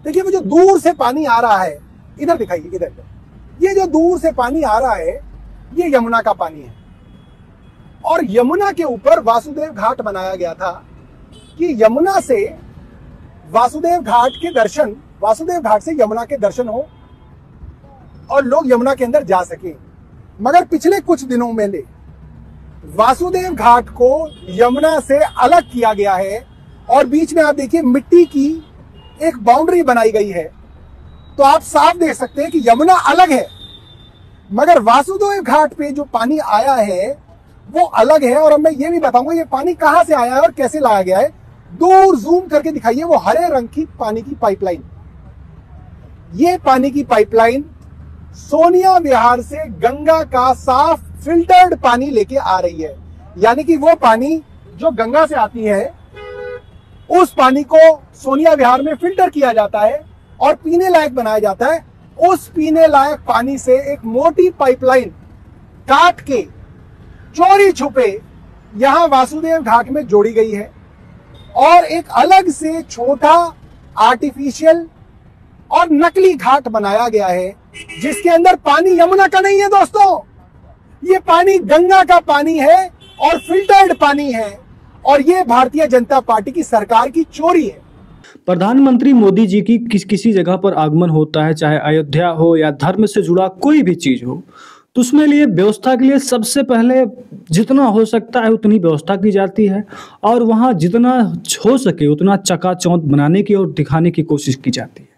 देखिए वो जो दूर से पानी आ रहा है, इधर दिखाइए, इधर, ये जो दूर से पानी आ रहा है ये यमुना का पानी है। और यमुना के ऊपर वासुदेव घाट बनाया गया था कि यमुना से वासुदेव घाट के दर्शन, वासुदेव घाट से यमुना के दर्शन हो और लोग यमुना के अंदर जा सके। मगर पिछले कुछ दिनों में वासुदेव घाट को यमुना से अलग किया गया है और बीच में आप देखिए मिट्टी की एक बाउंड्री बनाई गई है। तो आप साफ देख सकते हैं कि यमुना अलग है, मगर वासुदेव घाट पे जो पानी आया है वो अलग है। और अब मैं ये भी बताऊंगा ये पानी कहां से आया है और कैसे लाया गया है। दूर जूम करके दिखाइए वो हरे रंग की पानी की पाइपलाइन। ये पानी की पाइपलाइन सोनिया विहार से गंगा का साफ फिल्टर्ड पानी लेके आ रही है। यानी कि वो पानी जो गंगा से आती है उस पानी को सोनिया विहार में फिल्टर किया जाता है और पीने लायक बनाया जाता है। उस पीने लायक पानी से एक मोटी पाइपलाइन काट के चोरी छुपे यहां वासुदेव घाट में जोड़ी गई है और एक अलग से छोटा आर्टिफिशियल और नकली घाट बनाया गया है जिसके अंदर पानी यमुना का नहीं है दोस्तों, ये पानी गंगा का पानी है और फिल्टर्ड पानी है। और ये भारतीय जनता पार्टी की सरकार की चोरी है। प्रधानमंत्री मोदी जी की किसी जगह पर आगमन होता है, चाहे अयोध्या हो या धर्म से जुड़ा कोई भी चीज हो, तो उसमें लिए व्यवस्था के लिए सबसे पहले जितना हो सकता है उतनी व्यवस्था की जाती है और वहाँ जितना हो सके उतना चकाचौंध बनाने की और दिखाने की कोशिश की जाती है।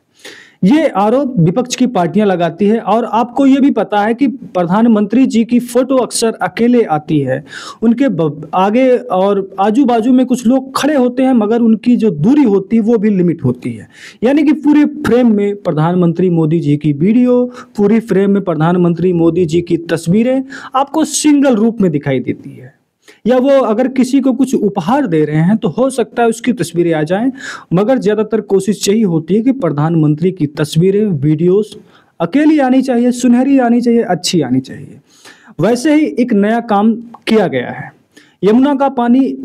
ये आरोप विपक्ष की पार्टियां लगाती है और आपको ये भी पता है कि प्रधानमंत्री जी की फोटो अक्सर अकेले आती है, उनके आगे और आजू बाजू में कुछ लोग खड़े होते हैं मगर उनकी जो दूरी होती है वो भी लिमिट होती है। यानी कि पूरे फ्रेम में प्रधानमंत्री मोदी जी की वीडियो, पूरी फ्रेम में प्रधानमंत्री मोदी जी की तस्वीरें आपको सिंगल रूप में दिखाई देती है। या वो अगर किसी को कुछ उपहार दे रहे हैं तो हो सकता है उसकी तस्वीरें आ जाएं, मगर ज़्यादातर कोशिश यही होती है कि प्रधानमंत्री की तस्वीरें, वीडियोस अकेली आनी चाहिए, सुनहरी आनी चाहिए, अच्छी आनी चाहिए। वैसे ही एक नया काम किया गया है। यमुना का पानी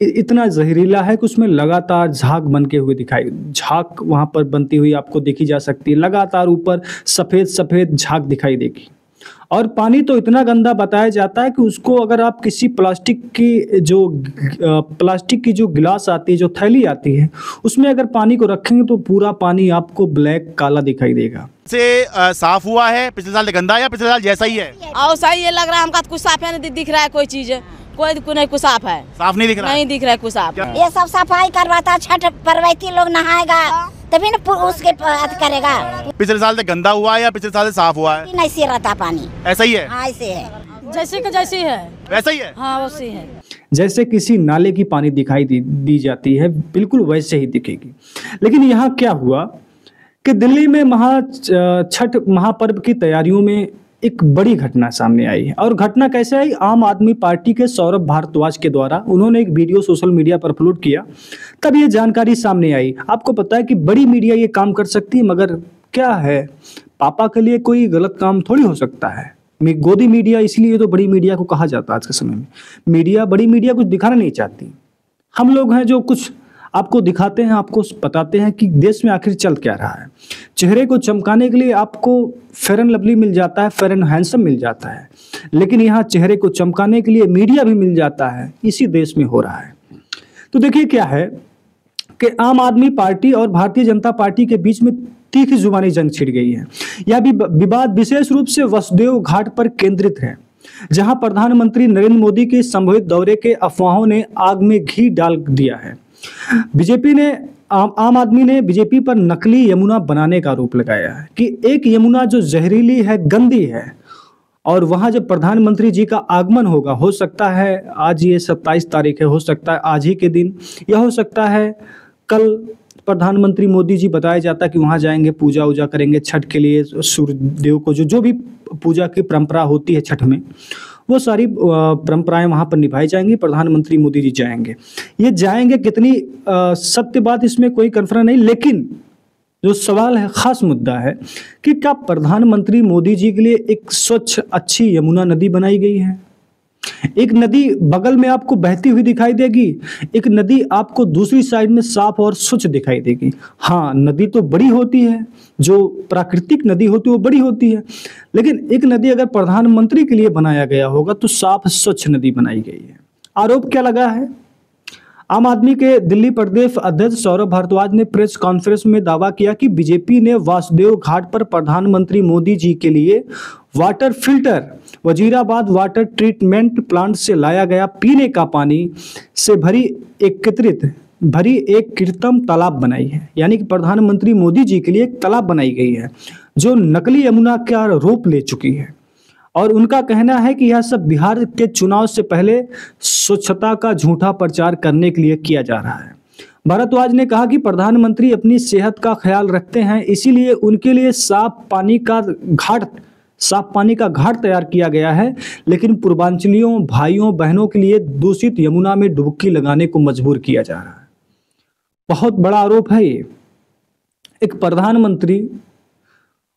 इतना जहरीला है कि उसमें लगातार झाग बनके हुए झाग वहाँ पर बनती हुई आपको देखी जा सकती है। लगातार ऊपर सफ़ेद सफ़ेद झाग दिखाई देगी और पानी तो इतना गंदा बताया जाता है कि उसको अगर आप किसी प्लास्टिक की जो गिलास आती है, जो थैली आती है, उसमें अगर पानी को रखेंगे तो पूरा पानी आपको ब्लैक काला दिखाई देगा। से साफ हुआ है पिछले साल गंदा या पिछले साल जैसा ही है? और सही ये लग रहा है हमका कुछ साफ है नहीं दिख रहा है, कोई चीज कोई नहीं कुछ साफ है, साफ नहीं दिख रहा, नहीं दिख रहा है कुछ साफ। ये सब सफाई करवाता, छठ परवैती लोग नहाएगा तभी न उसके करेगा। पिछले साल से गंदा हुआ है या पिछले साल से साफ हुआ है? नहीं से रहता पानी, ऐसा ही है? हाँ ऐसे है, जैसे कि जैसी है वैसा ही है। हाँ वैसे है, जैसे किसी नाले की पानी दिखाई दी जाती है बिल्कुल वैसे ही दिखेगी। लेकिन यहाँ क्या हुआ कि दिल्ली में छठ महापर्व की तैयारियों में एक बड़ी घटना सामने आई है। और घटना कैसे आई? आम आदमी पार्टी के सौरभ भारद्वाज के द्वारा उन्होंने एक वीडियो सोशल मीडिया पर अपलोड किया, तब ये जानकारी सामने आई। आपको पता है कि बड़ी मीडिया ये काम कर सकती है, मगर क्या है, पापा के लिए कोई गलत काम थोड़ी हो सकता है। गोदी मीडिया इसलिए तो बड़ी मीडिया को कहा जाता है आज के समय में। बड़ी मीडिया कुछ दिखाना नहीं चाहती। हम लोग हैं जो कुछ आपको दिखाते हैं, आपको बताते हैं कि देश में आखिर चल क्या रहा है। चेहरे को चमकाने के लिए आपको फेयर एंड लवली मिल जाता है, फेयर एंड हैंडसम मिल जाता है, लेकिन यहाँ चेहरे को चमकाने के लिए मीडिया भी मिल जाता है। इसी देश में हो रहा है। तो देखिए क्या है कि आम आदमी पार्टी और भारतीय जनता पार्टी के बीच में तीखी जुबानी जंग छिड़ गई है। यह विवाद विशेष रूप से वासुदेव घाट पर केंद्रित है, जहां प्रधानमंत्री नरेंद्र मोदी के संभवित दौरे के अफवाहों ने आग में घी डाल दिया है। आम आदमी ने बीजेपी पर नकली यमुना बनाने का आरोप लगाया है कि एक यमुना जो जहरीली है, गंदी है, और वहां जब प्रधानमंत्री जी का आगमन होगा, हो सकता है आज ये 27 तारीख है, हो सकता है आज ही के दिन, या हो सकता है कल प्रधानमंत्री मोदी जी बताया जाता है कि वहां जाएंगे, पूजा वूजा करेंगे छठ के लिए, सूर्य देव को जो भी पूजा की परंपरा होती है छठ में, वो सारी परंपराएं वहां पर निभाई जाएंगी। प्रधानमंत्री मोदी जी जाएंगे। ये जाएंगे कितनी सत्य बात इसमें कोई कन्फर्म नहीं, लेकिन जो सवाल है, खास मुद्दा है कि क्या प्रधानमंत्री मोदी जी के लिए एक स्वच्छ अच्छी यमुना नदी बनाई गई है? एक नदी बगल में आपको बहती हुई दिखाई देगी, एक नदी आपको दूसरी साइड में साफ और स्वच्छ दिखाई देगी। हाँ, नदी तो बड़ी होती है, जो प्राकृतिक नदी होती है वो बड़ी होती है, लेकिन एक नदी अगर प्रधानमंत्री के लिए बनाया गया होगा तो साफ स्वच्छ नदी बनाई गई है। आरोप क्या लगा है? आम आदमी के दिल्ली प्रदेश अध्यक्ष सौरभ भारद्वाज ने प्रेस कॉन्फ्रेंस में दावा किया कि बीजेपी ने वासुदेव घाट पर प्रधानमंत्री मोदी जी के लिए water filter Wazirabad water treatment plant से लाया गया पीने का पानी से भरी एक कृत्रिम तालाब बनाई है। यानी कि प्रधानमंत्री मोदी जी के लिए एक तालाब बनाई गई है जो नकली यमुना का रूप ले चुकी है। और उनका कहना है कि यह सब बिहार के चुनाव से पहले स्वच्छता का झूठा प्रचार करने के लिए किया जा रहा है। भारद्वाज ने कहा कि प्रधानमंत्री अपनी सेहत का ख्याल रखते हैं, इसीलिए उनके लिए साफ पानी का घाट तैयार किया गया है, लेकिन पूर्वांचलियों भाइयों बहनों के लिए दूषित यमुना में डुबकी लगाने को मजबूर किया जा रहा है। बहुत बड़ा आरोप है ये। एक प्रधानमंत्री,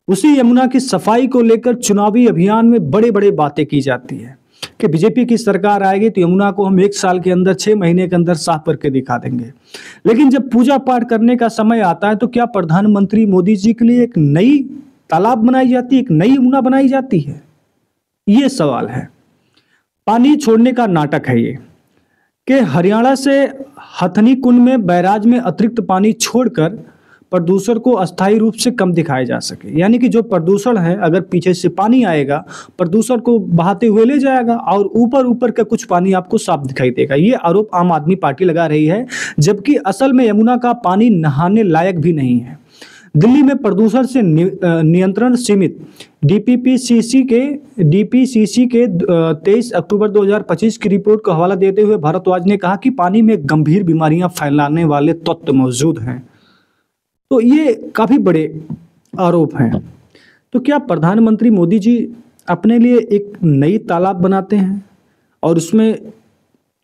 उसी यमुना की सफाई को लेकर चुनावी अभियान में बड़े बड़े बातें की जाती है कि बीजेपी की सरकार आएगी तो यमुना को हम 1 साल के अंदर 6 महीने के अंदर साफ करके दिखा देंगे। लेकिन जब पूजा पाठ करने का समय आता है तो क्या प्रधानमंत्री मोदी जी के लिए एक नई तालाब बनाई जाती है, एक नई यमुना बनाई जाती है? ये सवाल है। पानी छोड़ने का नाटक है ये कि हरियाणा से हथनी कुंड में बैराज में अतिरिक्त पानी छोड़कर प्रदूषण को अस्थायी रूप से कम दिखाया जा सके। यानी कि जो प्रदूषण है, अगर पीछे से पानी आएगा प्रदूषण को बहाते हुए ले जाएगा और ऊपर का कुछ पानी आपको साफ दिखाई देगा। ये आरोप आम आदमी पार्टी लगा रही है, जबकि असल में यमुना का पानी नहाने लायक भी नहीं है। दिल्ली में प्रदूषण से नियंत्रण समिति डीपीसीसी के 23 अक्टूबर 2025 की रिपोर्ट का हवाला देते हुए भारद्वाज ने कहा कि पानी में गंभीर बीमारियां फैलाने वाले तत्व मौजूद हैं। तो ये काफ़ी बड़े आरोप हैं। तो क्या प्रधानमंत्री मोदी जी अपने लिए एक नई तालाब बनाते हैं और उसमें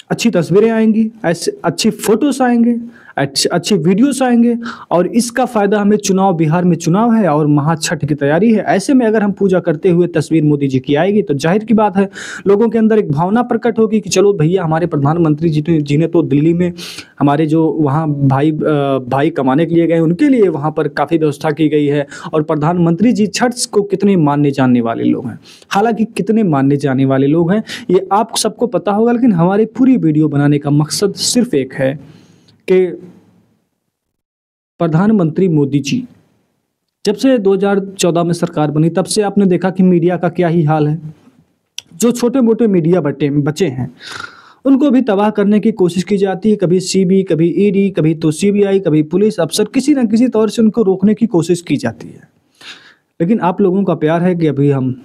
अच्छी तस्वीरें आएंगी, ऐसे अच्छी फोटोस आएंगे, अच्छी वीडियोस आएंगे और इसका फ़ायदा हमें बिहार में चुनाव है और महाछठ की तैयारी है। ऐसे में अगर हम पूजा करते हुए तस्वीर मोदी जी की आएगी तो जाहिर की बात है लोगों के अंदर एक भावना प्रकट होगी कि चलो भैया, हमारे प्रधानमंत्री जी ने तो दिल्ली में हमारे जो वहाँ भाई कमाने के लिए गए उनके लिए वहाँ पर काफ़ी व्यवस्था की गई है। और प्रधानमंत्री जी छठ को कितने मानने जानने वाले लोग हैं, हालांकि कितने मानने जाने वाले लोग हैं ये आप सबको पता होगा, लेकिन हमारी पूरी वीडियो बनाने का मकसद सिर्फ एक है कि प्रधानमंत्री मोदी जी जब से 2014 में सरकार बनी तब से आपने देखा कि मीडिया का क्या ही हाल है। जो छोटे मोटे मीडिया बचे हैं उनको भी तबाह करने की कोशिश की जाती है। कभी सीबी, कभी ईडी, कभी तो सीबीआई, कभी पुलिस अफसर, किसी न किसी तौर से उनको रोकने की कोशिश की जाती है। लेकिन आप लोगों का प्यार है कि अभी हम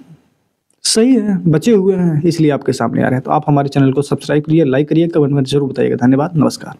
सही है, बचे हुए हैं, इसलिए आपके सामने आ रहे हैं। तो आप हमारे चैनल को सब्सक्राइब करिए, लाइक करिए, कमेंट में जरूर बताइएगा। धन्यवाद, नमस्कार।